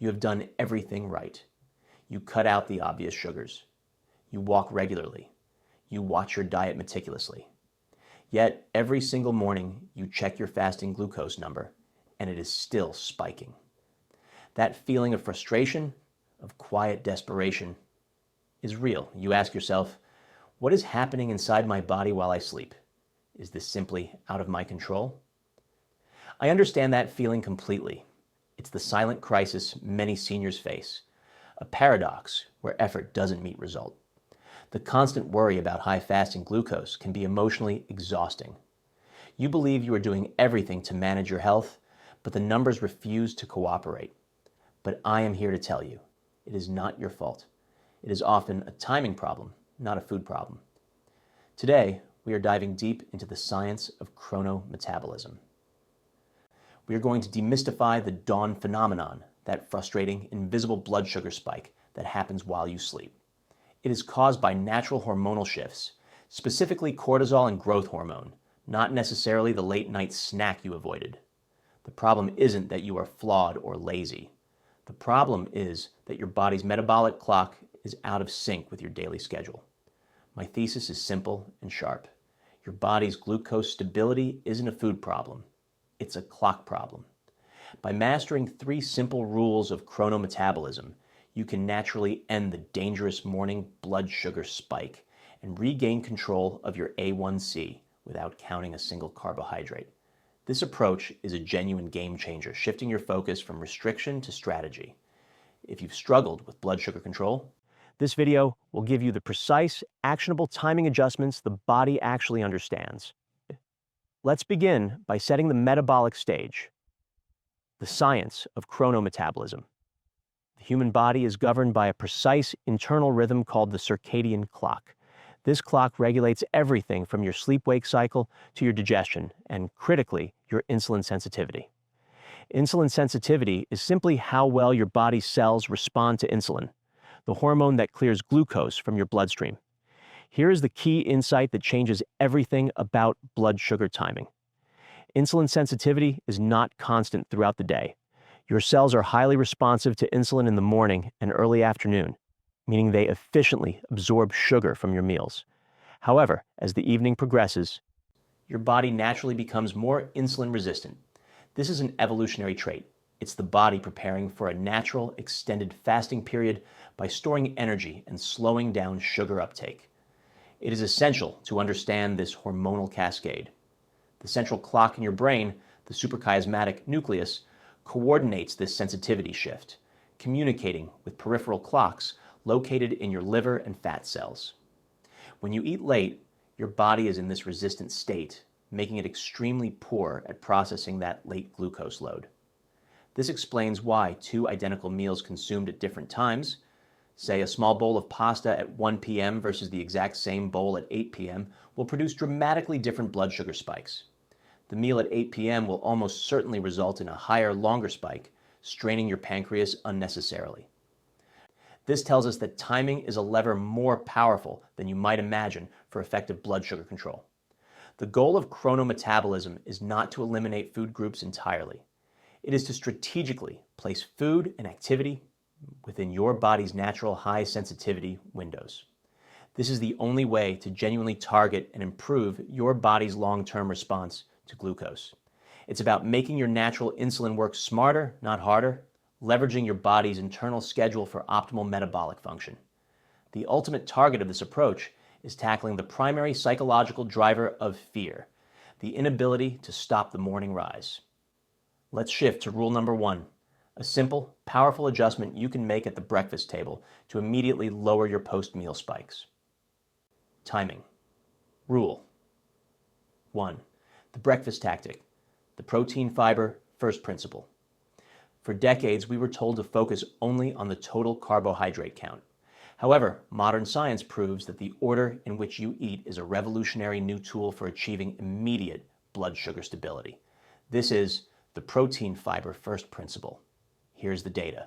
you have done everything right. You cut out the obvious sugars. You walk regularly. You watch your diet meticulously. Yet, every single morning, you check your fasting glucose number, and it is still spiking. That feeling of frustration, of quiet desperation, is real. You ask yourself, what is happening inside my body while I sleep? Is this simply out of my control? I understand that feeling completely. It's the silent crisis many seniors face, a paradox where effort doesn't meet result. The constant worry about high fasting glucose can be emotionally exhausting. You believe you are doing everything to manage your health, but the numbers refuse to cooperate. But I am here to tell you, it is not your fault. It is often a timing problem, not a food problem. Today, we are diving deep into the science of chrono-metabolism. We are going to demystify the dawn phenomenon, that frustrating, invisible blood sugar spike that happens while you sleep. It is caused by natural hormonal shifts, specifically cortisol and growth hormone, not necessarily the late-night snack you avoided. The problem isn't that you are flawed or lazy. The problem is that your body's metabolic clock is out of sync with your daily schedule. My thesis is simple and sharp. Your body's glucose stability isn't a food problem. It's a clock problem. By mastering 3 simple rules of chrono-metabolism, you can naturally end the dangerous morning blood sugar spike and regain control of your A1C without counting a single carbohydrate. This approach is a genuine game changer, shifting your focus from restriction to strategy. If you've struggled with blood sugar control, this video will give you the precise, actionable timing adjustments the body actually understands. Let's begin by setting the metabolic stage, the science of chrono-metabolism. The human body is governed by a precise internal rhythm called the circadian clock. This clock regulates everything from your sleep-wake cycle to your digestion and, critically, your insulin sensitivity. Insulin sensitivity is simply how well your body's cells respond to insulin, the hormone that clears glucose from your bloodstream. Here is the key insight that changes everything about blood sugar timing. Insulin sensitivity is not constant throughout the day. Your cells are highly responsive to insulin in the morning and early afternoon, meaning they efficiently absorb sugar from your meals. However, as the evening progresses, your body naturally becomes more insulin resistant. This is an evolutionary trait. It's the body preparing for a natural, extended fasting period by storing energy and slowing down sugar uptake. It is essential to understand this hormonal cascade. The central clock in your brain, the suprachiasmatic nucleus, coordinates this sensitivity shift, communicating with peripheral clocks located in your liver and fat cells. When you eat late, your body is in this resistant state, making it extremely poor at processing that late glucose load. This explains why 2 identical meals consumed at different times, say a small bowl of pasta at 1 p.m. versus the exact same bowl at 8 p.m., will produce dramatically different blood sugar spikes. The meal at 8 p.m. will almost certainly result in a higher, longer spike, straining your pancreas unnecessarily. This tells us that timing is a lever more powerful than you might imagine for effective blood sugar control. The goal of chrono-metabolism is not to eliminate food groups entirely. It is to strategically place food and activity within your body's natural high sensitivity windows. This is the only way to genuinely target and improve your body's long-term response to glucose. It's about making your natural insulin work smarter, not harder, leveraging your body's internal schedule for optimal metabolic function. The ultimate target of this approach is tackling the primary psychological driver of fear, the inability to stop the morning rise. Let's shift to rule number 1, a simple, powerful adjustment you can make at the breakfast table to immediately lower your post-meal spikes. Timing. Rule 1. The breakfast tactic, the protein fiber first principle. For decades, we were told to focus only on the total carbohydrate count. However, modern science proves that the order in which you eat is a revolutionary new tool for achieving immediate blood sugar stability. This is the protein fiber first principle. Here's the data.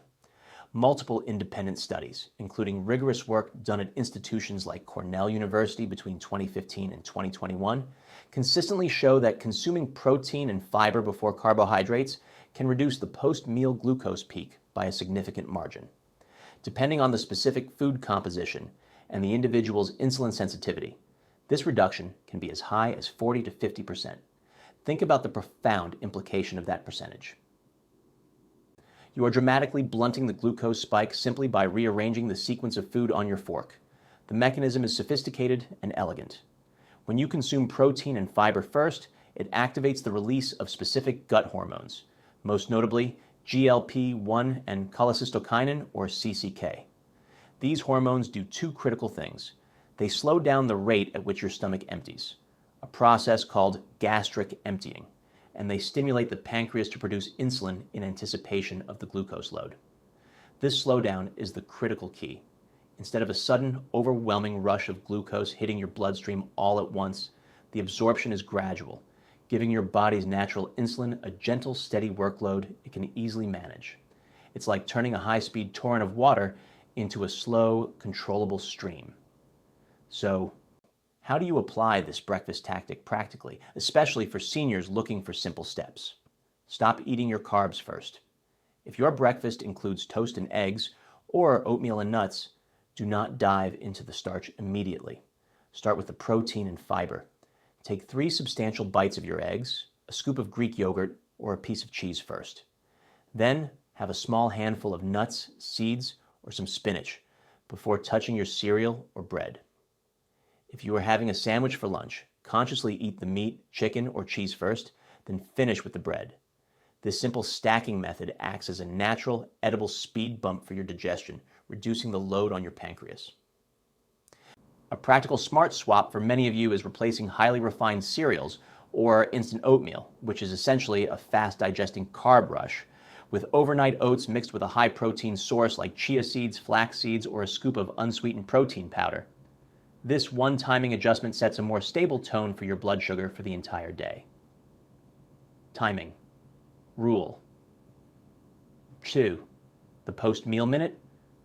Multiple independent studies, including rigorous work done at institutions like Cornell University between 2015 and 2021, consistently show that consuming protein and fiber before carbohydrates can reduce the post-meal glucose peak by a significant margin. Depending on the specific food composition and the individual's insulin sensitivity, this reduction can be as high as 40 to 50%. Think about the profound implication of that percentage. You are dramatically blunting the glucose spike simply by rearranging the sequence of food on your fork. The mechanism is sophisticated and elegant. When you consume protein and fiber first, it activates the release of specific gut hormones, most notably GLP-1 and cholecystokinin, or CCK. These hormones do two critical things. They slow down the rate at which your stomach empties, a process called gastric emptying, and they stimulate the pancreas to produce insulin in anticipation of the glucose load. This slowdown is the critical key. Instead of a sudden, overwhelming rush of glucose hitting your bloodstream all at once, the absorption is gradual, giving your body's natural insulin a gentle, steady workload it can easily manage. It's like turning a high-speed torrent of water into a slow, controllable stream. So, how do you apply this breakfast tactic practically, especially for seniors looking for simple steps? Stop eating your carbs first. If your breakfast includes toast and eggs or oatmeal and nuts, do not dive into the starch immediately. Start with the protein and fiber. Take 3 substantial bites of your eggs, a scoop of Greek yogurt, or a piece of cheese first. Then have a small handful of nuts, seeds, or some spinach before touching your cereal or bread. If you are having a sandwich for lunch, consciously eat the meat, chicken, or cheese first, then finish with the bread. This simple stacking method acts as a natural, edible speed bump for your digestion, reducing the load on your pancreas. A practical smart swap for many of you is replacing highly refined cereals or instant oatmeal, which is essentially a fast-digesting carb rush, with overnight oats mixed with a high-protein source like chia seeds, flax seeds, or a scoop of unsweetened protein powder. This one-timing adjustment sets a more stable tone for your blood sugar for the entire day. Timing. Rule. 2. The post-meal minute,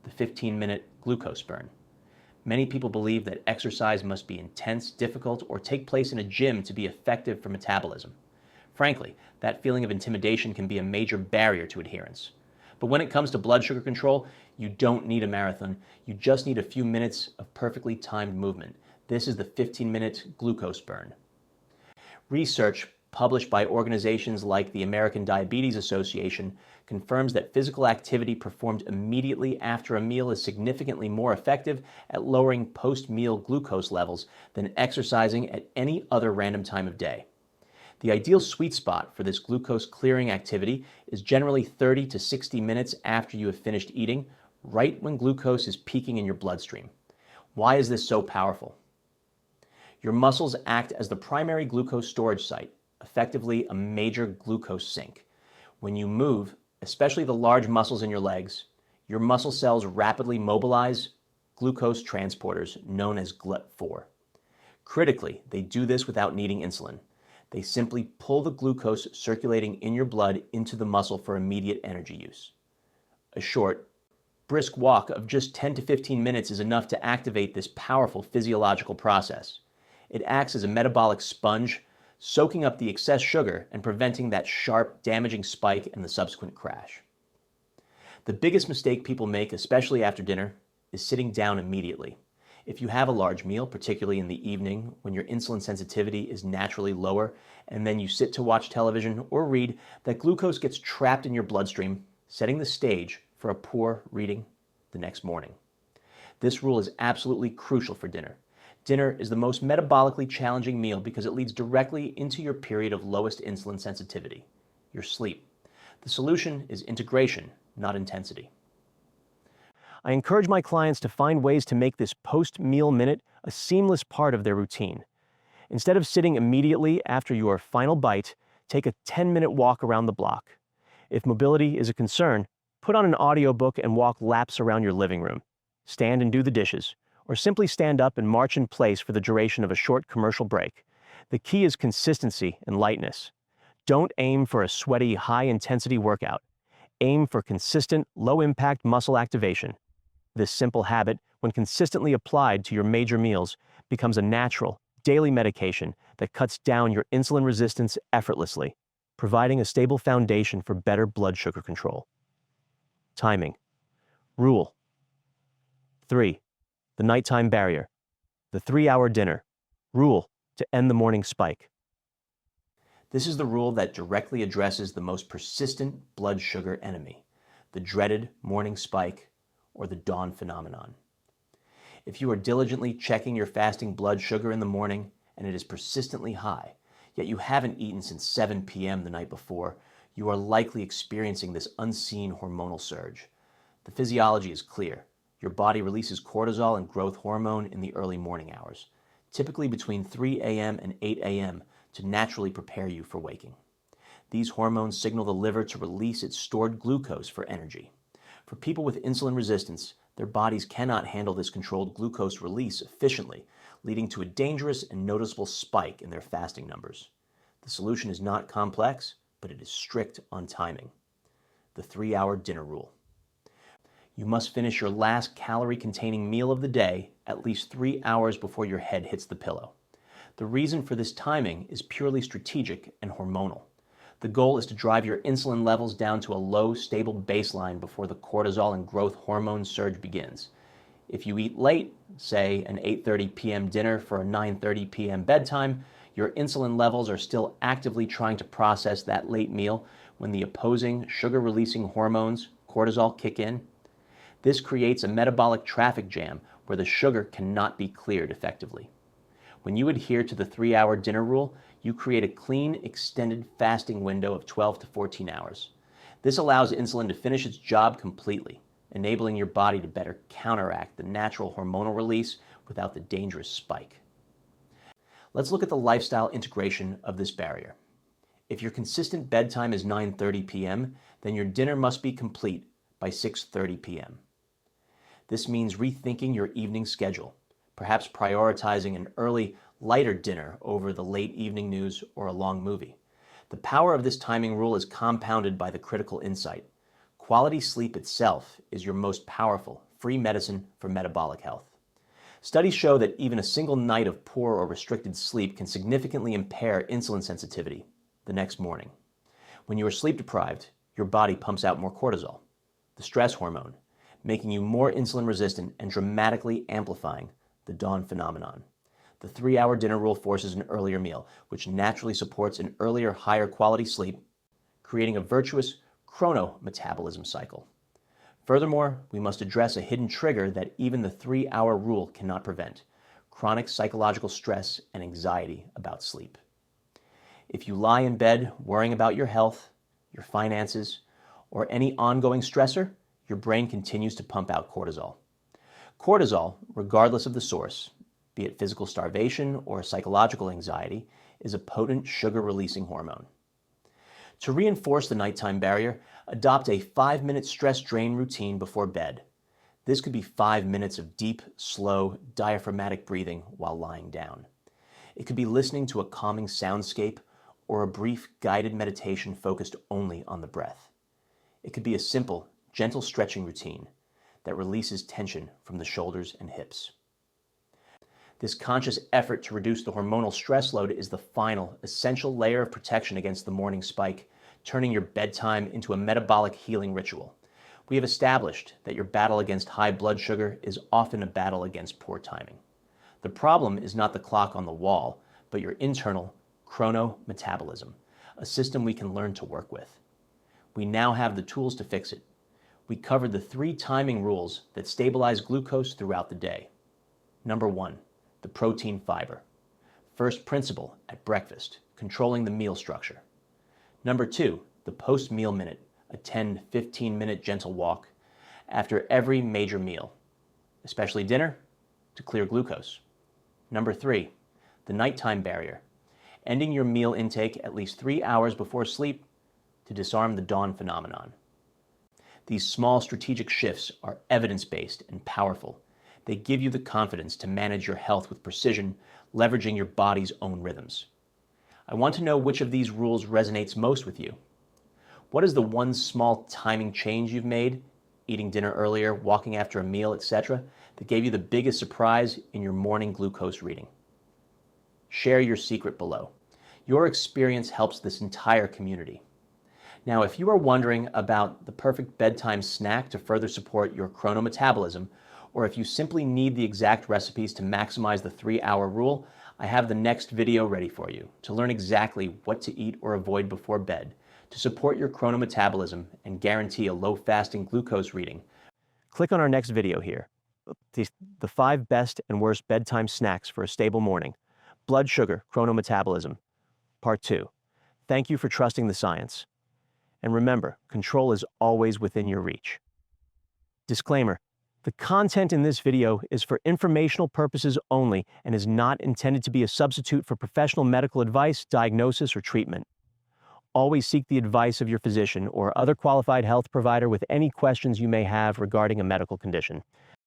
the 15-minute glucose burn. Many people believe that exercise must be intense, difficult, or take place in a gym to be effective for metabolism. Frankly, that feeling of intimidation can be a major barrier to adherence. But when it comes to blood sugar control, you don't need a marathon. You just need a few minutes of perfectly timed movement. This is the 15-minute glucose burn. Research published by organizations like the American Diabetes Association confirms that physical activity performed immediately after a meal is significantly more effective at lowering post-meal glucose levels than exercising at any other random time of day. The ideal sweet spot for this glucose clearing activity is generally 30 to 60 minutes after you have finished eating, right when glucose is peaking in your bloodstream. Why is this so powerful? Your muscles act as the primary glucose storage site, effectively a major glucose sink. When you move, especially the large muscles in your legs, your muscle cells rapidly mobilize glucose transporters known as GLUT4. Critically, they do this without needing insulin. They simply pull the glucose circulating in your blood into the muscle for immediate energy use. A short, brisk walk of just 10 to 15 minutes is enough to activate this powerful physiological process. It acts as a metabolic sponge, soaking up the excess sugar and preventing that sharp, damaging spike and the subsequent crash. The biggest mistake people make, especially after dinner, is sitting down immediately. If you have a large meal, particularly in the evening when your insulin sensitivity is naturally lower, and then you sit to watch television or read, that glucose gets trapped in your bloodstream, setting the stage for a poor reading the next morning. This rule is absolutely crucial for dinner. Dinner is the most metabolically challenging meal because it leads directly into your period of lowest insulin sensitivity, your sleep. The solution is integration, not intensity. I encourage my clients to find ways to make this post-meal minute a seamless part of their routine. Instead of sitting immediately after your final bite, take a 10-minute walk around the block. If mobility is a concern, put on an audiobook and walk laps around your living room. Stand and do the dishes, or simply stand up and march in place for the duration of a short commercial break. The key is consistency and lightness. Don't aim for a sweaty, high-intensity workout. Aim for consistent, low-impact muscle activation. This simple habit, when consistently applied to your major meals, becomes a natural, daily medication that cuts down your insulin resistance effortlessly, providing a stable foundation for better blood sugar control. Timing. Rule 3. The nighttime barrier. The 3-hour dinner. Rule to end the morning spike. This is the rule that directly addresses the most persistent blood sugar enemy, the dreaded morning spike or the dawn phenomenon. If you are diligently checking your fasting blood sugar in the morning and it is persistently high, yet you haven't eaten since 7 p.m. the night before, you are likely experiencing this unseen hormonal surge. The physiology is clear. Your body releases cortisol and growth hormone in the early morning hours, typically between 3 a.m. and 8 a.m., to naturally prepare you for waking. These hormones signal the liver to release its stored glucose for energy. For people with insulin resistance, their bodies cannot handle this controlled glucose release efficiently, leading to a dangerous and noticeable spike in their fasting numbers. The solution is not complex, but it is strict on timing. The 3-hour dinner rule. You must finish your last calorie-containing meal of the day at least 3 hours before your head hits the pillow. The reason for this timing is purely strategic and hormonal. The goal is to drive your insulin levels down to a low, stable baseline before the cortisol and growth hormone surge begins. If you eat late, say an 8:30 p.m. dinner for a 9:30 p.m. bedtime, your insulin levels are still actively trying to process that late meal when the opposing sugar-releasing hormones, cortisol, kick in. This creates a metabolic traffic jam where the sugar cannot be cleared effectively. When you adhere to the 3-hour dinner rule, you create a clean, extended fasting window of 12 to 14 hours. This allows insulin to finish its job completely, enabling your body to better counteract the natural hormonal release without the dangerous spike. Let's look at the lifestyle integration of this barrier. If your consistent bedtime is 9:30 p.m., then your dinner must be complete by 6:30 p.m. This means rethinking your evening schedule, perhaps prioritizing an early, lighter dinner over the late evening news or a long movie. The power of this timing rule is compounded by the critical insight. Quality sleep itself is your most powerful, free medicine for metabolic health. Studies show that even a single night of poor or restricted sleep can significantly impair insulin sensitivity the next morning. When you are sleep deprived, your body pumps out more cortisol, the stress hormone, making you more insulin resistant and dramatically amplifying the dawn phenomenon. The 3-hour dinner rule forces an earlier meal, which naturally supports an earlier, higher quality sleep, creating a virtuous Chrono-Metabolism cycle. Furthermore, we must address a hidden trigger that even the 3-hour rule cannot prevent: chronic psychological stress and anxiety about sleep. If you lie in bed worrying about your health, your finances, or any ongoing stressor, your brain continues to pump out cortisol. Cortisol, regardless of the source, be it physical starvation or psychological anxiety, is a potent sugar-releasing hormone. To reinforce the nighttime barrier, adopt a 5-minute stress drain routine before bed. This could be 5 minutes of deep, slow, diaphragmatic breathing while lying down. It could be listening to a calming soundscape or a brief guided meditation focused only on the breath. It could be a simple, gentle stretching routine that releases tension from the shoulders and hips. This conscious effort to reduce the hormonal stress load is the final, essential layer of protection against the morning spike, turning your bedtime into a metabolic healing ritual. We have established that your battle against high blood sugar is often a battle against poor timing. The problem is not the clock on the wall, but your internal chrono-metabolism, a system we can learn to work with. We now have the tools to fix it. We covered the 3 timing rules that stabilize glucose throughout the day. Number 1, the protein fiber. First principle at breakfast, controlling the meal structure. Number 2, the post-meal minute, a 10-15 minute gentle walk after every major meal, especially dinner, to clear glucose. Number 3, the nighttime barrier, ending your meal intake at least 3 hours before sleep to disarm the dawn phenomenon. These small strategic shifts are evidence-based and powerful. They give you the confidence to manage your health with precision, leveraging your body's own rhythms. I want to know which of these rules resonates most with you. What is the one small timing change you've made, eating dinner earlier, walking after a meal, etc., that gave you the biggest surprise in your morning glucose reading? Share your secret below. Your experience helps this entire community. Now, if you are wondering about the perfect bedtime snack to further support your chrono-metabolism, or if you simply need the exact recipes to maximize the 3-hour rule, I have the next video ready for you to learn exactly what to eat or avoid before bed to support your chrono-metabolism and guarantee a low fasting glucose reading. Click on our next video here. The 5 best and worst bedtime snacks for a stable morning. Blood sugar, chrono-metabolism. Part 2. Thank you for trusting the science. And remember, control is always within your reach. Disclaimer: the content in this video is for informational purposes only and is not intended to be a substitute for professional medical advice, diagnosis, or treatment. Always seek the advice of your physician or other qualified health provider with any questions you may have regarding a medical condition.